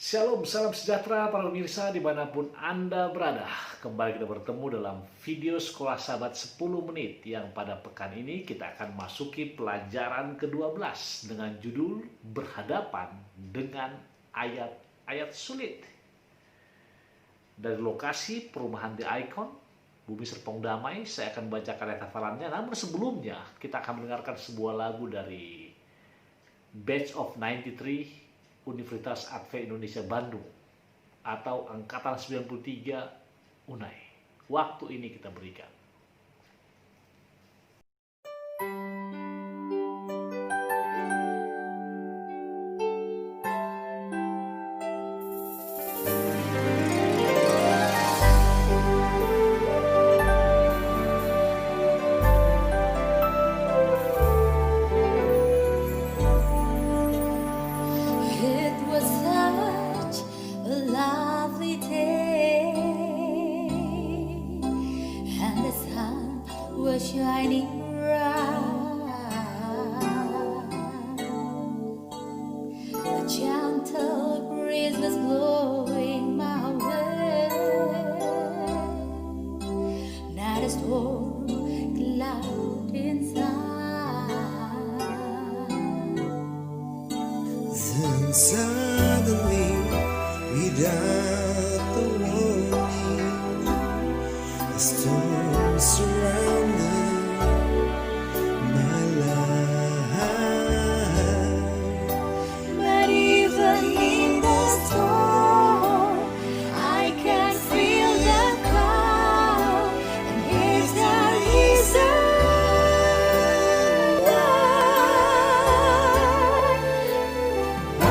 Shalom, salam sejahtera para pemirsa dimanapun Anda berada. Kembali kita bertemu dalam video Sekolah Sahabat 10 menit yang pada pekan ini kita akan masuki pelajaran ke-12 dengan judul Berhadapan dengan Ayat-Ayat Sulit. Dari lokasi perumahan The Icon, Bumi Serpong Damai, saya akan bacakan ayat hafalannya. Namun sebelumnya kita akan mendengarkan sebuah lagu dari Batch of 93 Universitas Advent Indonesia Bandung atau Angkatan 93 UNAI. Waktu ini kita berikan. It was such a lovely day, and the sun was shining bright. A gentle breeze was blowing my way, not a storm cloud inside. Then suddenly, without the warning, a storm surrounded my life. But even in the storm, I can feel the calm, and here's the reason why. I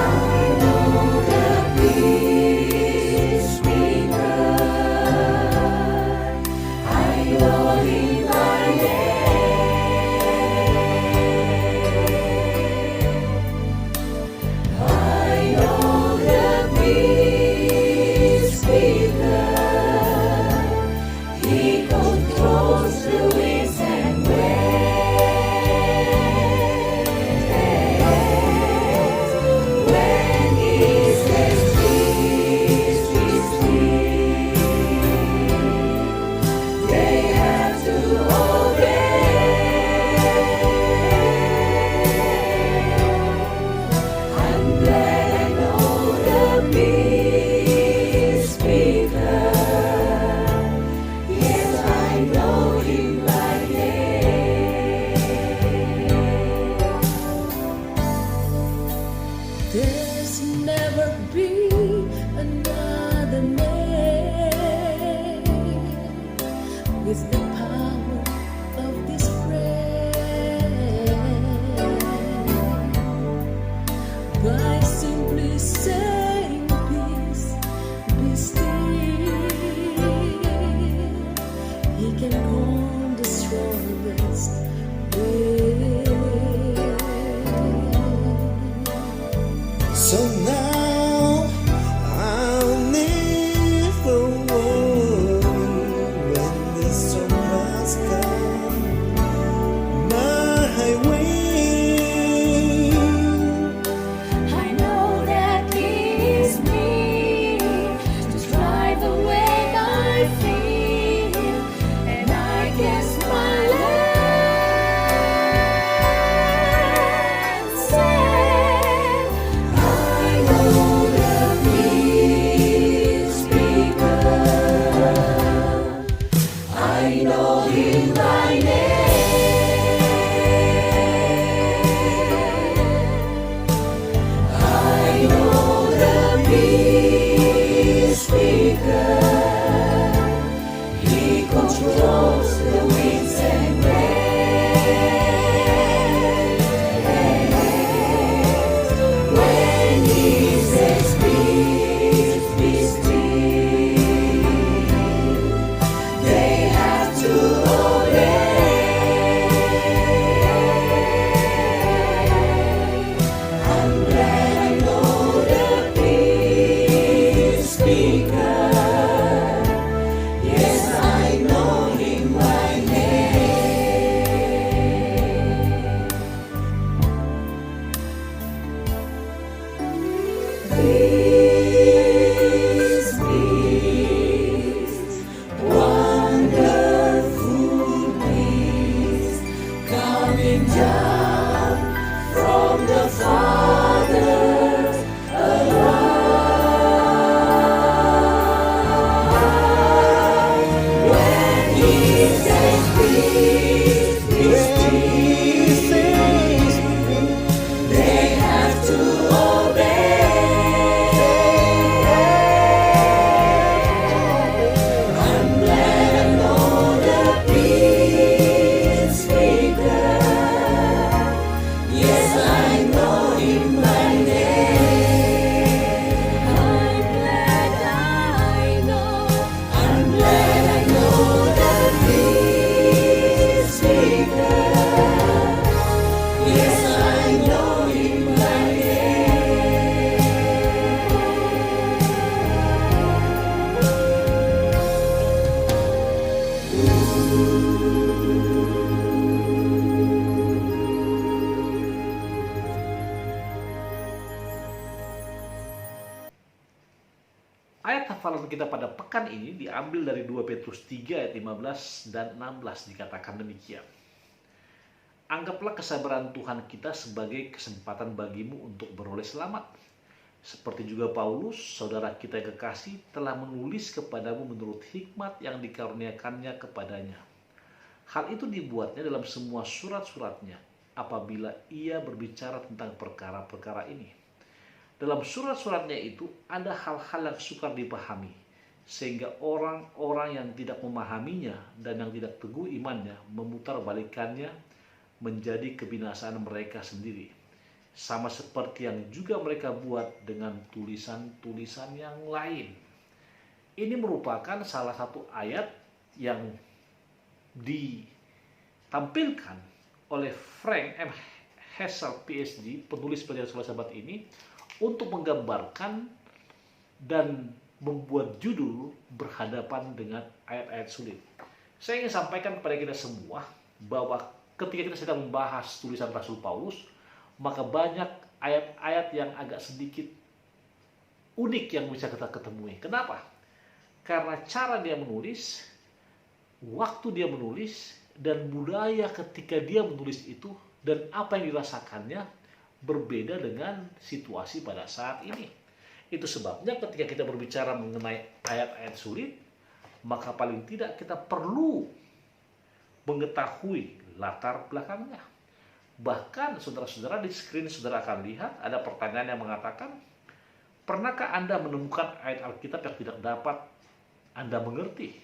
know the peace we got. I know in my I know the peace we got. He controls the winds and waves. When He says peace, peace, peace, they have to obey. I'm glad I know the peace we got. Yes, I know Him by name. There's never been another name with the power of this prayer. By simply saying peace, be still, He can calm the strongest wave. So now I'll never worry when the storm has come my way. I know that He hafalan kita pada pekan ini diambil dari 2 Petrus 3 ayat 15 dan 16, dikatakan demikian. Anggaplah kesabaran Tuhan kita sebagai kesempatan bagimu untuk beroleh selamat. Seperti juga Paulus, saudara kita yang kekasih, telah menulis kepadamu menurut hikmat yang dikaruniakannya kepadanya. Hal itu dibuatnya dalam semua surat-suratnya apabila ia berbicara tentang perkara-perkara ini. Dalam surat-suratnya itu ada hal-hal yang sukar dipahami, sehingga orang-orang yang tidak memahaminya dan yang tidak teguh imannya memutarbalikannya menjadi kebinasaan mereka sendiri. Sama seperti yang juga mereka buat dengan tulisan-tulisan yang lain. Ini merupakan salah satu ayat yang ditampilkan oleh Frank M. Hessel PhD, penulis pelajaran sekolah sahabat ini, untuk menggambarkan dan membuat judul berhadapan dengan ayat-ayat sulit. Saya ingin sampaikan kepada kita semua bahwa ketika kita sedang membahas tulisan Rasul Paulus, maka banyak ayat-ayat yang agak sedikit unik yang bisa kita ketemui. Kenapa? Karena cara dia menulis, waktu dia menulis, dan budaya ketika dia menulis itu, dan apa yang dirasakannya berbeda dengan situasi pada saat ini. Itu sebabnya ketika kita berbicara mengenai ayat-ayat sulit, maka paling tidak kita perlu mengetahui latar belakangnya. Bahkan saudara-saudara, di screen saudara akan lihat ada pertanyaan yang mengatakan, pernahkah Anda menemukan ayat Alkitab yang tidak dapat Anda mengerti?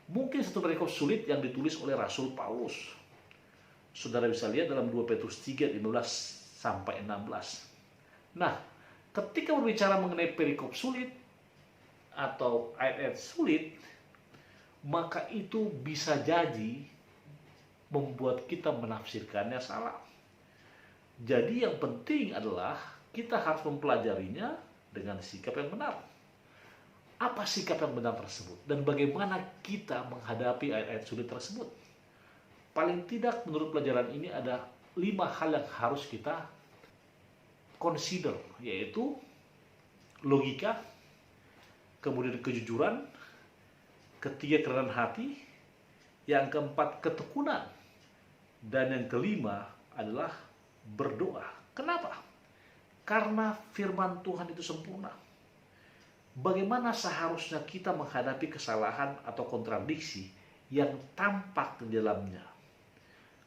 Mungkin satu perikop sulit yang ditulis oleh Rasul Paulus. Saudara bisa lihat dalam 2 Petrus 3, 15 sampai 16. Nah, ketika berbicara mengenai perikop sulit atau ayat-ayat sulit, maka itu bisa jadi membuat kita menafsirkannya salah. Jadi yang penting adalah kita harus mempelajarinya dengan sikap yang benar. Apa sikap yang benar tersebut? Dan bagaimana kita menghadapi ayat-ayat sulit tersebut? Paling tidak menurut pelajaran ini ada 5 hal yang harus kita consider, yaitu logika, kemudian kejujuran, ketiga kerendahan hati, yang keempat ketekunan, dan yang kelima adalah berdoa. Kenapa? Karena firman Tuhan itu sempurna. Bagaimana seharusnya kita menghadapi kesalahan atau kontradiksi yang tampak di dalamnya?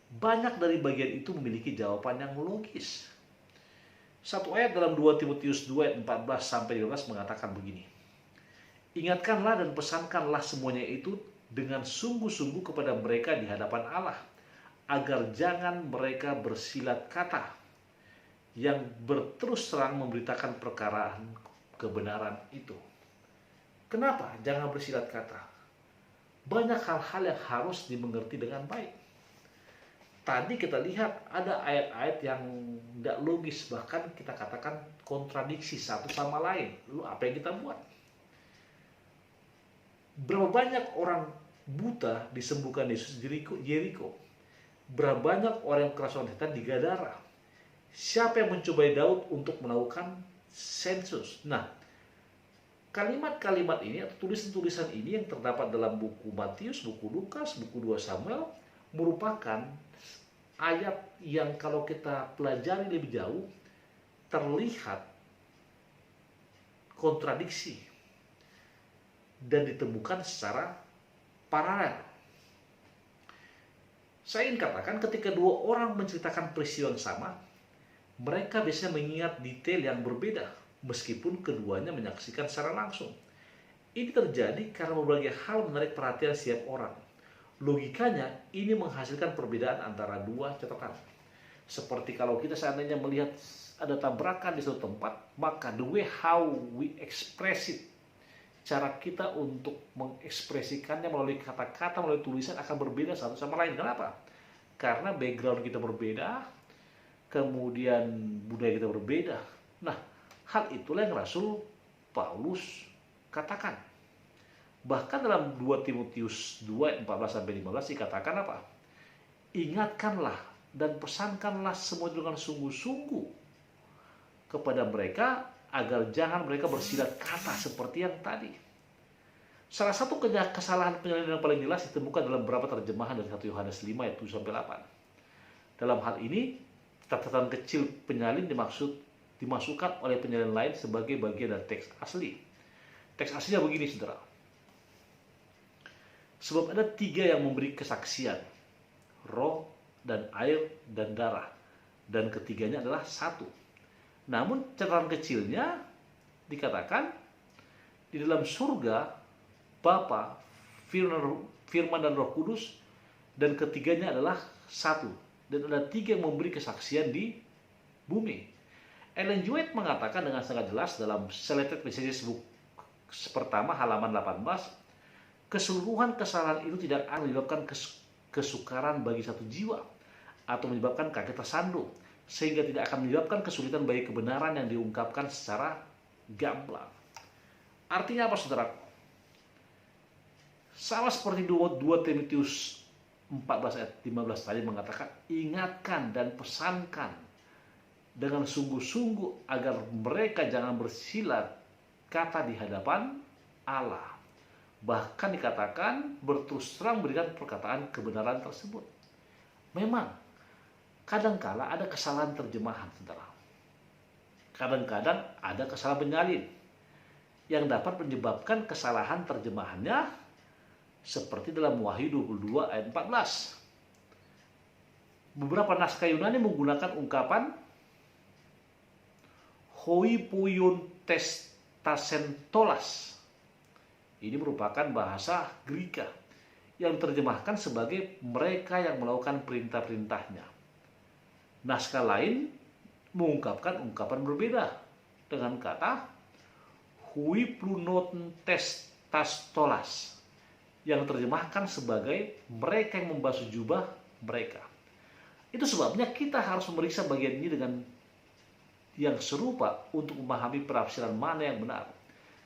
Banyak dari bagian itu memiliki jawaban yang logis. Satu ayat dalam 2 Timotius 2 ayat 14 sampai 15 mengatakan begini. Ingatkanlah dan pesankanlah semuanya itu dengan sungguh-sungguh kepada mereka di hadapan Allah, agar jangan mereka bersilat kata yang berterus terang memberitakan perkara kebenaran itu. Kenapa jangan bersilat kata? Banyak hal-hal yang harus dimengerti dengan baik. Tadi kita lihat ada ayat-ayat yang tidak logis, bahkan kita katakan kontradiksi satu sama lain. Lalu apa yang kita buat? Berapa banyak orang buta disembuhkan Yesus di Yeriko? Berapa banyak orang yang kerasukan setan di Gadara? Siapa yang mencobai Daud untuk melakukan sensus? Nah, kalimat-kalimat ini atau tulisan-tulisan ini yang terdapat dalam buku Matius, buku Lukas, buku 2 Samuel merupakan ayat yang kalau kita pelajari lebih jauh terlihat kontradiksi dan ditemukan secara paralel. Saya ingin katakan ketika dua orang menceritakan peristiwa yang sama, mereka biasanya mengingat detail yang berbeda meskipun keduanya menyaksikan secara langsung. Ini terjadi karena berbagai hal menarik perhatian setiap orang. Logikanya, ini menghasilkan perbedaan antara dua catatan. Seperti kalau kita seandainya melihat ada tabrakan di suatu tempat, maka the way how we express it, cara kita untuk mengekspresikannya melalui kata-kata, melalui tulisan akan berbeda satu sama lain. Kenapa? Karena background kita berbeda, kemudian budaya kita berbeda. Nah, hal itulah yang Rasul Paulus katakan. Bahkan dalam 2 Timotius 2, 14-15 dikatakan apa? Ingatkanlah dan pesankanlah semua dengan sungguh-sungguh kepada mereka agar jangan mereka bersilat kata seperti yang tadi. Salah satu kesalahan penyalinan yang paling jelas ditemukan dalam beberapa terjemahan dari 1 Yohanes 5 ayat 7-8. Dalam hal ini, catatan kecil penyalin dimasukkan oleh penyalin lain sebagai bagian dari teks asli. Teks aslinya begini, saudara. Sebab ada 3 yang memberi kesaksian, roh dan air dan darah, dan ketiganya adalah 1. Namun catatan kecilnya dikatakan di dalam surga Bapa, Firman dan Roh Kudus, dan ketiganya adalah 1. Dan ada 3 yang memberi kesaksian di bumi. Ellen G. White mengatakan dengan sangat jelas dalam Selected Messages Book pertama halaman 18, keseluruhan kesalahan itu tidak akan menyebabkan kesukaran bagi satu jiwa atau menyebabkan kaki tersandung, sehingga tidak akan menyebabkan kesulitan bagi kebenaran yang diungkapkan secara gamblang. Artinya apa, saudara? Sama seperti 2 Timotius 14 ayat 15 tadi mengatakan, ingatkan dan pesankan dengan sungguh-sungguh agar mereka jangan bersilat kata di hadapan Allah. Bahkan dikatakan berterus terang berikan perkataan kebenaran tersebut. Memang kadangkala ada kesalahan terjemahan, saudara. Kadang-kadang ada kesalahan penyalin yang dapat menyebabkan kesalahan terjemahannya, seperti dalam Wahyu 22 ayat 14. Beberapa naskah Yunani menggunakan ungkapan hoi puion testasentolas. Ini merupakan bahasa Greka yang terjemahkan sebagai mereka yang melakukan perintah-perintahnya. Naskah lain mengungkapkan ungkapan berbeda dengan kata hui prunon testastolas yang terjemahkan sebagai mereka yang membasuh jubah mereka. Itu sebabnya kita harus memeriksa bagian ini dengan yang serupa untuk memahami penafsiran mana yang benar.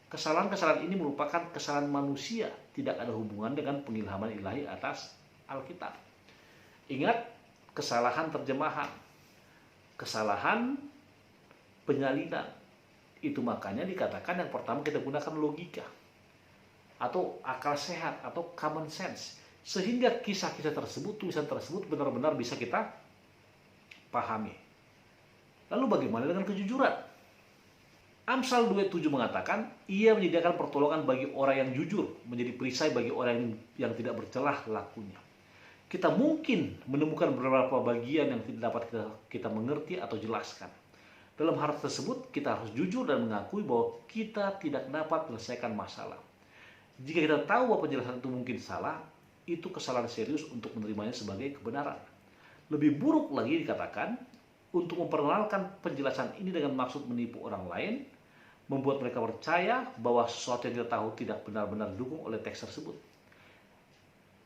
Kesalahan-kesalahan ini merupakan kesalahan manusia, tidak ada hubungan dengan pengilhaman ilahi atas Alkitab. Ingat, kesalahan terjemahan, kesalahan penyalinan. Itu makanya dikatakan yang pertama kita gunakan logika atau akal sehat atau common sense, sehingga kisah-kisah tersebut, tulisan tersebut benar-benar bisa kita pahami. Lalu bagaimana dengan kejujuran? Amsal 2:7 mengatakan, ia menyediakan pertolongan bagi orang yang jujur, menjadi perisai bagi orang yang tidak bercelah lakunya. Kita mungkin menemukan beberapa bagian yang tidak dapat kita mengerti atau jelaskan. Dalam hal tersebut, kita harus jujur dan mengakui bahwa kita tidak dapat menyelesaikan masalah. Jika kita tahu bahwa penjelasan itu mungkin salah, itu kesalahan serius untuk menerimanya sebagai kebenaran. Lebih buruk lagi dikatakan, untuk memperkenalkan penjelasan ini dengan maksud menipu orang lain, membuat mereka percaya bahwa sesuatu yang kita tahu tidak benar-benar didukung oleh teks tersebut.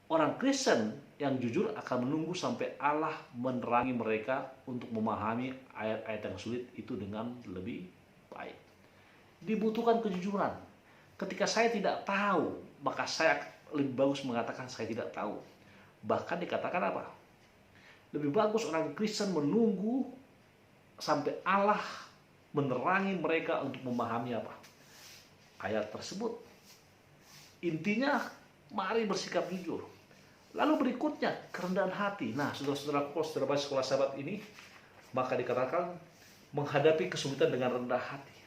Orang Kristen yang jujur akan menunggu sampai Allah menerangi mereka untuk memahami ayat-ayat yang sulit itu dengan lebih baik. Dibutuhkan kejujuran. Ketika saya tidak tahu, maka saya lebih bagus mengatakan saya tidak tahu. Bahkan dikatakan apa? Lebih bagus orang Kristen menunggu sampai Allah menerangi mereka untuk memahami apa ayat tersebut. Intinya, mari bersikap jujur. Lalu berikutnya, kerendahan hati. Nah, saudara-saudaraku, saudara sekolah sahabat ini, maka dikatakan menghadapi kesulitan dengan rendah hati.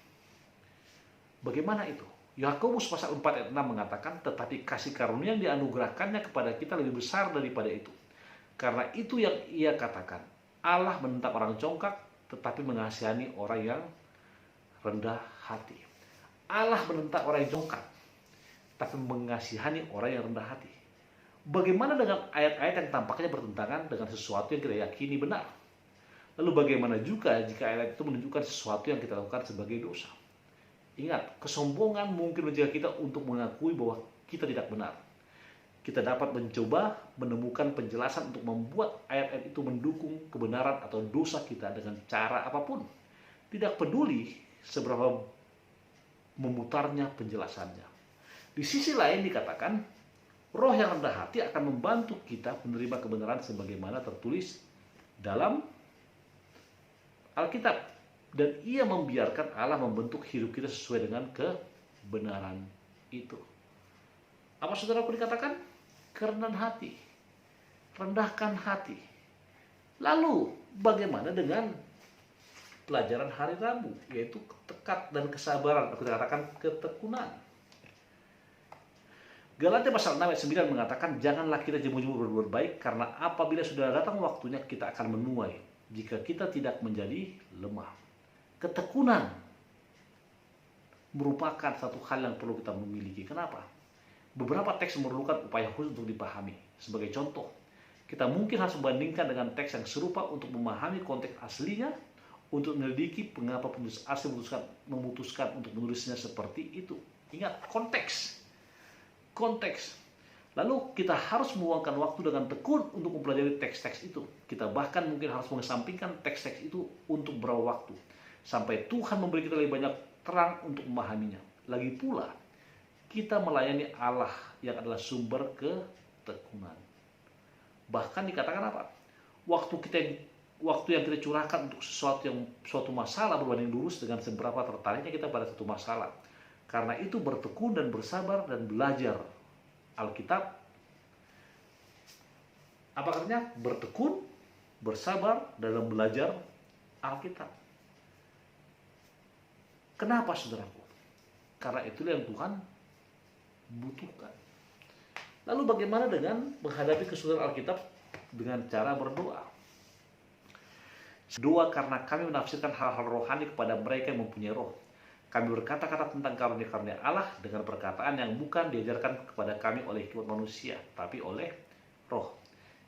Bagaimana itu? Yakobus pasal 4 ayat 6 mengatakan, tetapi kasih karunia yang dianugerahkannya kepada kita lebih besar daripada itu. Karena itu yang ia katakan, Allah menentang orang congkak, tetapi mengasihani orang yang rendah hati. Allah menentang orang yang congkak, tapi mengasihani orang yang rendah hati. Bagaimana dengan ayat-ayat yang tampaknya bertentangan dengan sesuatu yang kita yakini benar? Lalu bagaimana juga jika ayat itu menunjukkan sesuatu yang kita lakukan sebagai dosa? Ingat, kesombongan mungkin mencegah kita untuk mengakui bahwa kita tidak benar. Kita dapat mencoba menemukan penjelasan untuk membuat ayat-ayat itu mendukung kebenaran atau dosa kita dengan cara apapun. Tidak peduli seberapa memutarnya penjelasannya. Di sisi lain dikatakan, roh yang rendah hati akan membantu kita menerima kebenaran sebagaimana tertulis dalam Alkitab. Dan ia membiarkan Allah membentuk hidup kita sesuai dengan kebenaran itu. Apa saudaraku dikatakan? Kerendahan hati. Rendahkan hati. Lalu bagaimana dengan pelajaran hari Rabu, yaitu tekad dan kesabaran, aku katakan ketekunan. Galatia pasal 6 ayat 9 mengatakan, janganlah kita jemu-jemu berbuat baik, karena apabila sudah datang waktunya kita akan menuai, jika kita tidak menjadi lemah. Ketekunan merupakan satu hal yang perlu kita memiliki. Kenapa? Beberapa teks memerlukan upaya khusus untuk dipahami. Sebagai contoh, kita mungkin harus membandingkan dengan teks yang serupa untuk memahami konteks aslinya, untuk menyelidiki mengapa penulis asli memutuskan untuk menulisnya seperti itu. Ingat, konteks. Lalu kita harus meluangkan waktu dengan tekun untuk mempelajari teks-teks itu. Kita bahkan mungkin harus mengesampingkan teks-teks itu untuk beberapa waktu, sampai Tuhan memberi kita lebih banyak terang untuk memahaminya. Lagi pula, kita melayani Allah yang adalah sumber ketekunan. Bahkan dikatakan apa? Waktu yang kita curahkan untuk suatu masalah berbanding lurus dengan seberapa tertariknya kita pada satu masalah. Karena itu bertekun dan bersabar dan belajar Alkitab. Apa artinya? Bertekun, bersabar dalam belajar Alkitab. Kenapa saudaraku? Karena itulah yang Tuhan butuhkan. Lalu bagaimana dengan menghadapi kesulitan Alkitab? Dengan cara berdoa. Doa karena kami menafsirkan hal-hal rohani kepada mereka yang mempunyai roh. Kami berkata-kata tentang karunia-karunia Allah dengan perkataan yang bukan diajarkan kepada kami oleh hikmat manusia, tapi oleh roh.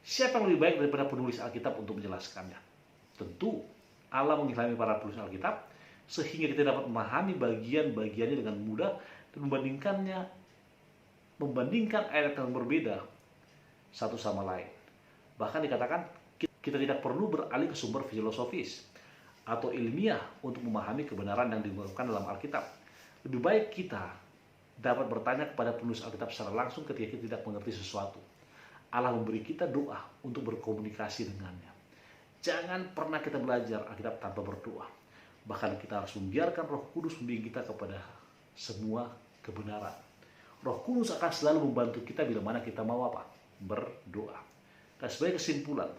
Siapa yang lebih baik daripada penulis Alkitab untuk menjelaskannya? Tentu Allah mengilhami para penulis Alkitab sehingga kita dapat memahami bagian-bagiannya dengan mudah dan membandingkan ayat yang berbeda satu sama lain. Bahkan dikatakan kita tidak perlu beralih ke sumber filosofis atau ilmiah untuk memahami kebenaran yang diungkapkan dalam Alkitab. Lebih baik kita dapat bertanya kepada penulis Alkitab secara langsung ketika kita tidak mengerti sesuatu. Allah memberi kita doa untuk berkomunikasi dengannya. Jangan pernah kita belajar Alkitab tanpa berdoa. Bahkan kita harus membiarkan Roh Kudus membimbing kita kepada semua kebenaran. Roh Kudus akan selalu membantu kita bila mana kita mau apa? Berdoa. Dan sebagai kesimpulan,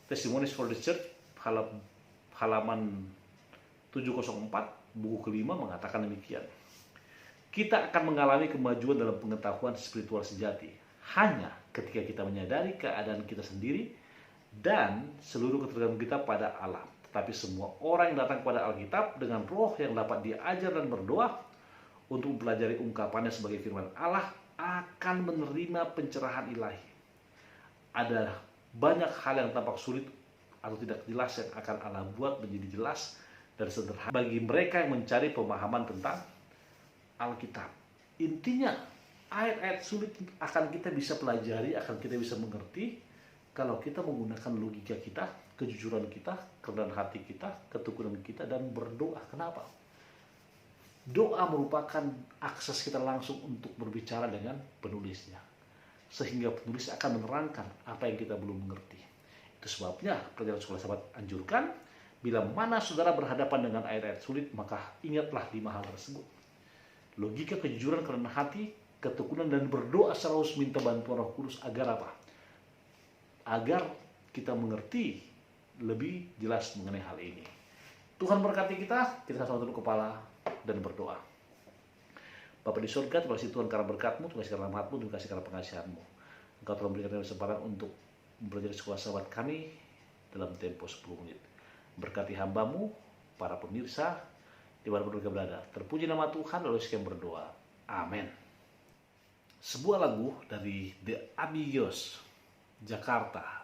Testimonies for the Church halaman 704 buku kelima mengatakan demikian. Kita akan mengalami kemajuan dalam pengetahuan spiritual sejati hanya ketika kita menyadari keadaan kita sendiri dan seluruh ketergantungan kita pada Allah. Tetapi semua orang yang datang kepada Alkitab dengan roh yang dapat diajar dan berdoa untuk mempelajari ungkapannya sebagai firman Allah akan menerima pencerahan ilahi. Ada banyak hal yang tampak sulit atau tidak jelas yang akan Allah buat menjadi jelas dan sederhana bagi mereka yang mencari pemahaman tentang Alkitab. Intinya, ayat-ayat sulit akan kita bisa pelajari, akan kita bisa mengerti kalau kita menggunakan logika kita, kejujuran kita, kerendahan hati kita, ketekunan kita, dan berdoa. Kenapa? Doa merupakan akses kita langsung untuk berbicara dengan penulisnya, sehingga penulis akan menerangkan apa yang kita belum mengerti. Itu sebabnya pelajaran sekolah sahabat anjurkan, bila mana saudara berhadapan dengan ayat-ayat sulit, maka ingatlah 5 hal tersebut. Logika, kejujuran, kerendahan hati, ketekunan, dan berdoa secara khusus minta bantuan Roh Kudus agar apa? Agar kita mengerti lebih jelas mengenai hal ini. Tuhan berkati kita sama tunduk kepala dan berdoa. Bapa di surga, terima kasih Tuhan karena berkat-Mu, terima kasih karena rahmat-Mu, terima kasih karena pengasihan-Mu. Engkau telah memberikan kesempatan untuk belajar sekolah sahabat kami dalam tempo 10 menit. Berkati hamba-Mu, para pemirsa, di mana mereka berada. Terpuji nama Tuhan, lalu sekian berdoa. Amin. Sebuah lagu dari The Amigos, Jakarta.